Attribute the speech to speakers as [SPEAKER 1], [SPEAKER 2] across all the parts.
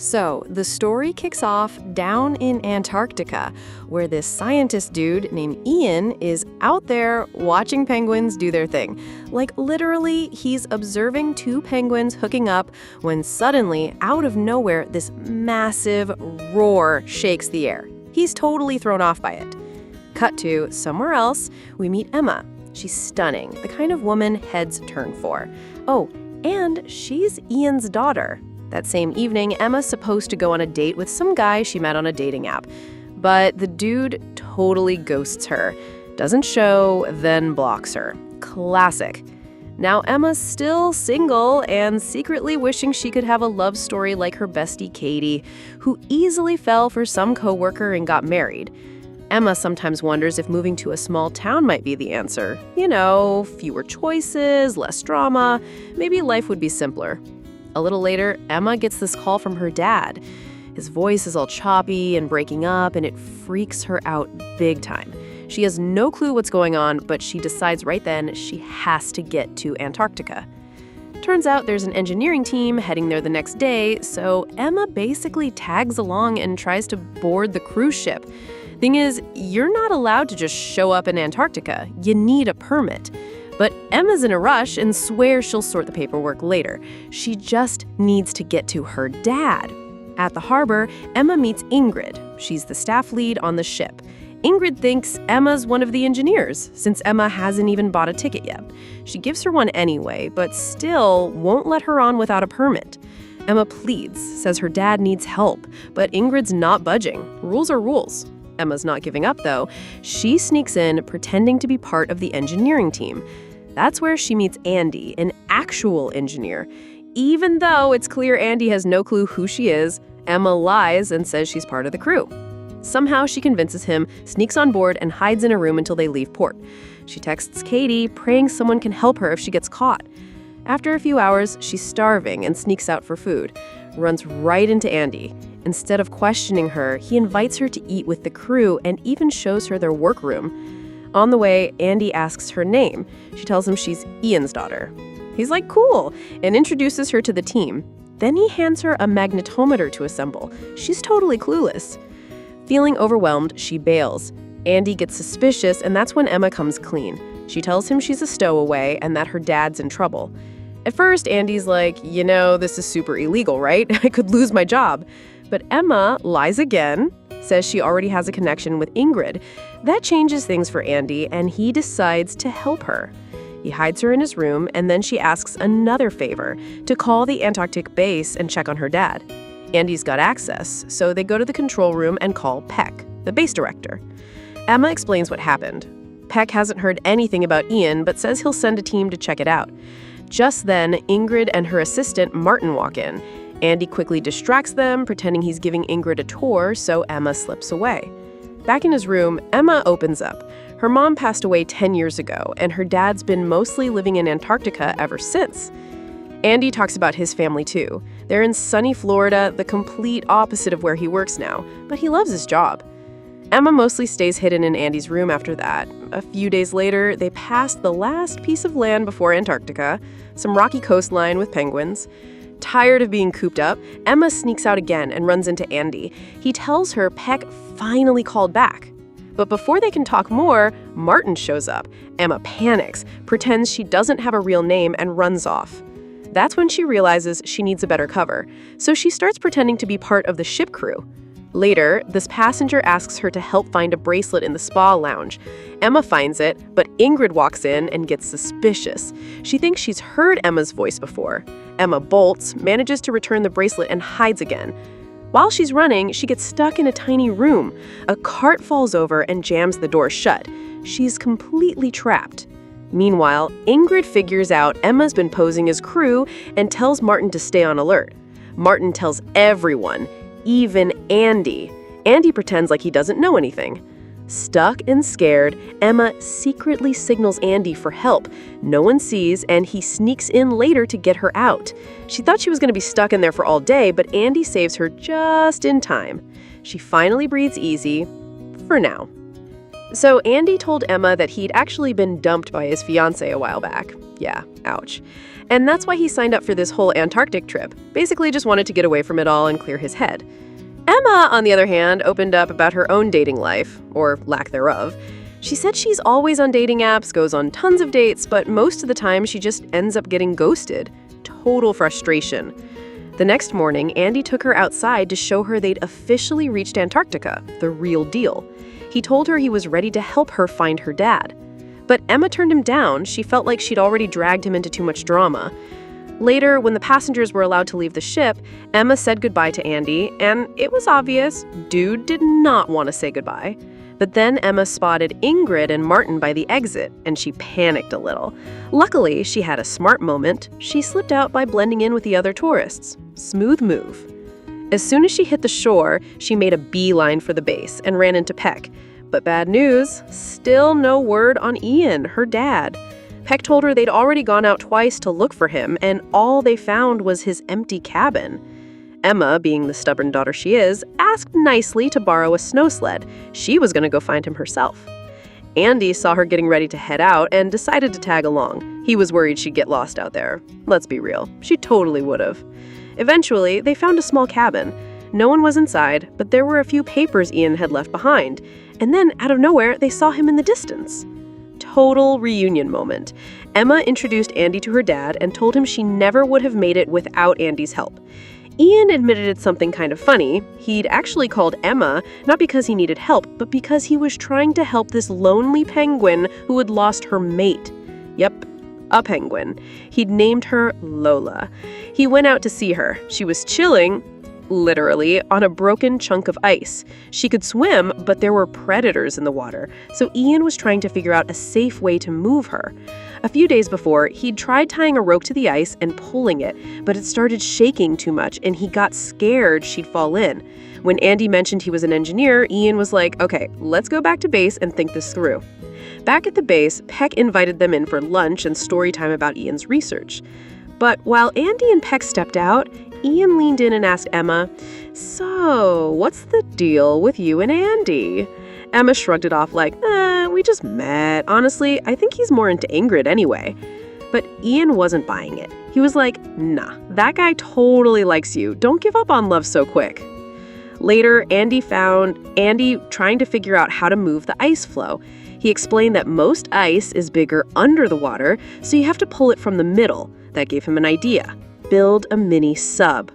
[SPEAKER 1] So, the story kicks off down in Antarctica, where this scientist dude named Ian is out there watching penguins do their thing. Like, literally, he's observing two penguins hooking up when suddenly, out of nowhere, this massive roar shakes the air. He's totally thrown off by it. Cut to somewhere else, we meet Emma. She's stunning, the kind of woman heads turn for. Oh, and she's Ian's daughter. That same evening, Emma's supposed to go on a date with some guy she met on a dating app. But the dude totally ghosts her. Doesn't show, then blocks her. Classic. Now Emma's still single and secretly wishing she could have a love story like her bestie Katie, who easily fell for some coworker and got married. Emma sometimes wonders if moving to a small town might be the answer. You know, fewer choices, less drama. Maybe life would be simpler. A little later, Emma gets this call from her dad. His voice is all choppy and breaking up, and it freaks her out big time. She has no clue what's going on, but she decides right then she has to get to Antarctica. Turns out there's an engineering team heading there the next day, so Emma basically tags along and tries to board the cruise ship. Thing is, you're not allowed to just show up in Antarctica. You need a permit. But Emma's in a rush and swears she'll sort the paperwork later. She just needs to get to her dad. At the harbor, Emma meets Ingrid. She's the staff lead on the ship. Ingrid thinks Emma's one of the engineers, since Emma hasn't even bought a ticket yet. She gives her one anyway, but still won't let her on without a permit. Emma pleads, says her dad needs help, but Ingrid's not budging. Rules are rules. Emma's not giving up, though. She sneaks in, pretending to be part of the engineering team. That's where she meets Andy, an actual engineer. Even though it's clear Andy has no clue who she is, Emma lies and says she's part of the crew. Somehow she convinces him, sneaks on board, and hides in a room until they leave port. She texts Katie, praying someone can help her if she gets caught. After a few hours, she's starving and sneaks out for food. Runs right into Andy. Instead of questioning her, he invites her to eat with the crew and even shows her their workroom. On the way, Andy asks her name. She tells him she's Ian's daughter. He's like, cool, and introduces her to the team. Then he hands her a magnetometer to assemble. She's totally clueless. Feeling overwhelmed, she bails. Andy gets suspicious, and that's when Emma comes clean. She tells him she's a stowaway and that her dad's in trouble. At first, Andy's like, you know, this is super illegal, right? I could lose my job. But Emma lies again, says she already has a connection with Ingrid. That changes things for Andy, and he decides to help her. He hides her in his room, and then she asks another favor, to call the Antarctic base and check on her dad. Andy's got access, so they go to the control room and call Peck, the base director. Emma explains what happened. Peck hasn't heard anything about Ian, but says he'll send a team to check it out. Just then, Ingrid and her assistant, Martin, walk in. Andy quickly distracts them, pretending he's giving Ingrid a tour, so Emma slips away. Back in his room, Emma opens up. Her mom passed away 10 years ago, and her dad's been mostly living in Antarctica ever since. Andy talks about his family too. They're in sunny Florida, the complete opposite of where he works now, but he loves his job. Emma mostly stays hidden in Andy's room after that. A few days later, they pass the last piece of land before Antarctica, some rocky coastline with penguins. Tired of being cooped up, Emma sneaks out again and runs into Andy. He tells her Peck finally called back. But before they can talk more, Martin shows up. Emma panics, pretends she doesn't have a real name, and runs off. That's when she realizes she needs a better cover, so she starts pretending to be part of the ship crew. Later, this passenger asks her to help find a bracelet in the spa lounge. Emma finds it, but Ingrid walks in and gets suspicious. She thinks she's heard Emma's voice before. Emma bolts, manages to return the bracelet, and hides again. While she's running, she gets stuck in a tiny room. A cart falls over and jams the door shut. She's completely trapped. Meanwhile, Ingrid figures out Emma's been posing as crew and tells Martin to stay on alert. Martin tells everyone, even Andy. Andy pretends like he doesn't know anything. Stuck and scared, Emma secretly signals Andy for help. No one sees, and he sneaks in later to get her out. She thought she was going to be stuck in there for all day, but Andy saves her just in time. She finally breathes easy, for now. So Andy told Emma that he'd actually been dumped by his fiancée a while back. Yeah, ouch. And that's why he signed up for this whole Antarctic trip. Basically just wanted to get away from it all and clear his head. Emma, on the other hand, opened up about her own dating life, or lack thereof. She said she's always on dating apps, goes on tons of dates, but most of the time she just ends up getting ghosted. Total frustration. The next morning, Andy took her outside to show her they'd officially reached Antarctica, the real deal. He told her he was ready to help her find her dad. But Emma turned him down. She felt like she'd already dragged him into too much drama. Later, when the passengers were allowed to leave the ship, Emma said goodbye to Andy, and it was obvious, dude did not want to say goodbye. But then Emma spotted Ingrid and Martin by the exit, and she panicked a little. Luckily, she had a smart moment. She slipped out by blending in with the other tourists. Smooth move. As soon as she hit the shore, she made a beeline for the base and ran into Peck. But bad news, still no word on Ian, her dad. Peck told her they'd already gone out twice to look for him, and all they found was his empty cabin. Emma, being the stubborn daughter she is, asked nicely to borrow a snow sled. She was going to go find him herself. Andy saw her getting ready to head out and decided to tag along. He was worried she'd get lost out there. Let's be real, she totally would have. Eventually, they found a small cabin. No one was inside, but there were a few papers Ian had left behind. And then, out of nowhere, they saw him in the distance. Total reunion moment. Emma introduced Andy to her dad and told him she never would have made it without Andy's help. Ian admitted it's something kind of funny. He'd actually called Emma, not because he needed help, but because he was trying to help this lonely penguin who had lost her mate. Yep, a penguin. He'd named her Lola. He went out to see her. She was chilling, literally, on a broken chunk of ice. She could swim, but there were predators in the water, so Ian was trying to figure out a safe way to move her. A few days before, he'd tried tying a rope to the ice and pulling it, but it started shaking too much, and he got scared she'd fall in. When Andy mentioned he was an engineer, Ian was like, okay, let's go back to base and think this through. Back at the base, Peck invited them in for lunch and story time about Ian's research. But while Andy and Peck stepped out, Ian leaned in and asked Emma, "So, what's the deal with you and Andy?" Emma shrugged it off like, we just met. Honestly, I think he's more into Ingrid anyway. But Ian wasn't buying it. He was like, nah, that guy totally likes you. Don't give up on love so quick. Later, Andy found Andy trying to figure out how to move the ice flow. He explained that most ice is bigger under the water, so you have to pull it from the middle. That gave him an idea. Build a mini sub.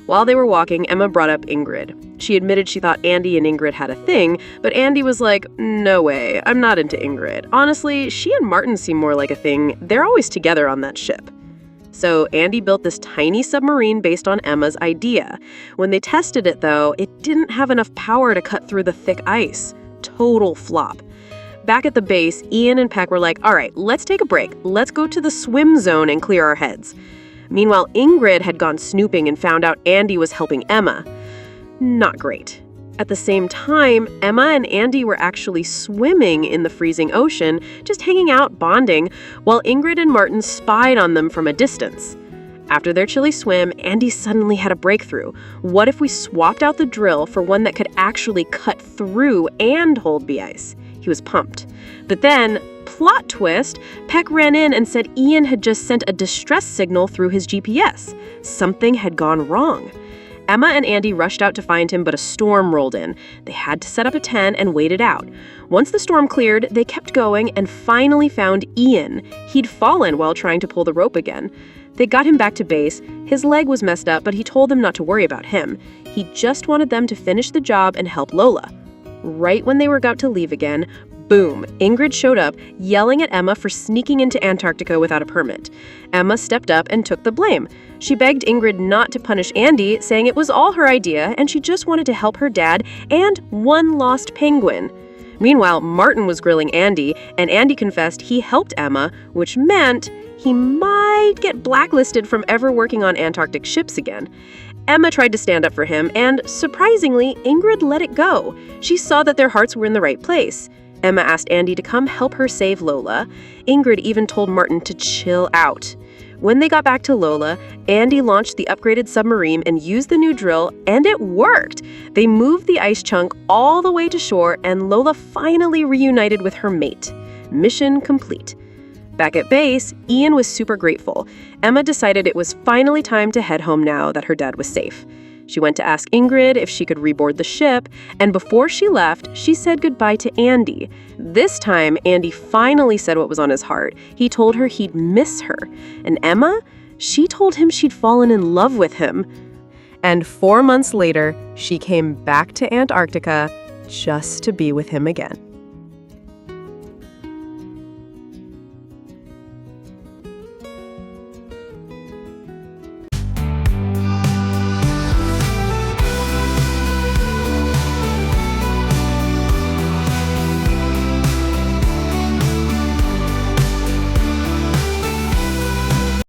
[SPEAKER 1] While they were walking, Emma brought up Ingrid. She admitted she thought Andy and Ingrid had a thing, but Andy was like, no way, I'm not into Ingrid. Honestly, she and Martin seem more like a thing. They're always together on that ship. So Andy built this tiny submarine based on Emma's idea. When they tested it, though, it didn't have enough power to cut through the thick ice. Total flop. Back at the base, Ian and Peck were like, all right, let's take a break. Let's go to the swim zone and clear our heads. Meanwhile, Ingrid had gone snooping and found out Andy was helping Emma. Not great. At the same time, Emma and Andy were actually swimming in the freezing ocean, just hanging out, bonding, while Ingrid and Martin spied on them from a distance. After their chilly swim, Andy suddenly had a breakthrough. What if we swapped out the drill for one that could actually cut through and hold the ice? He was pumped. But then, plot twist, Peck ran in and said Ian had just sent a distress signal through his GPS. Something had gone wrong. Emma and Andy rushed out to find him, but a storm rolled in. They had to set up a tent and wait it out. Once the storm cleared, they kept going and finally found Ian. He'd fallen while trying to pull the rope again. They got him back to base. His leg was messed up, but he told them not to worry about him. He just wanted them to finish the job and help Lola. Right when they were about to leave again, boom, Ingrid showed up, yelling at Emma for sneaking into Antarctica without a permit. Emma stepped up and took the blame. She begged Ingrid not to punish Andy, saying it was all her idea and she just wanted to help her dad and one lost penguin. Meanwhile, Martin was grilling Andy, and Andy confessed he helped Emma, which meant he might get blacklisted from ever working on Antarctic ships again. Emma tried to stand up for him, and surprisingly, Ingrid let it go. She saw that their hearts were in the right place. Emma asked Andy to come help her save Lola. Ingrid even told Martin to chill out. When they got back to Lola, Andy launched the upgraded submarine and used the new drill, and it worked! They moved the ice chunk all the way to shore, and Lola finally reunited with her mate. Mission complete. Back at base, Ian was super grateful. Emma decided it was finally time to head home now that her dad was safe. She went to ask Ingrid if she could reboard the ship, and before she left, she said goodbye to Andy. This time, Andy finally said what was on his heart. He told her he'd miss her. And Emma? She told him she'd fallen in love with him. And 4 months later, she came back to Antarctica just to be with him again.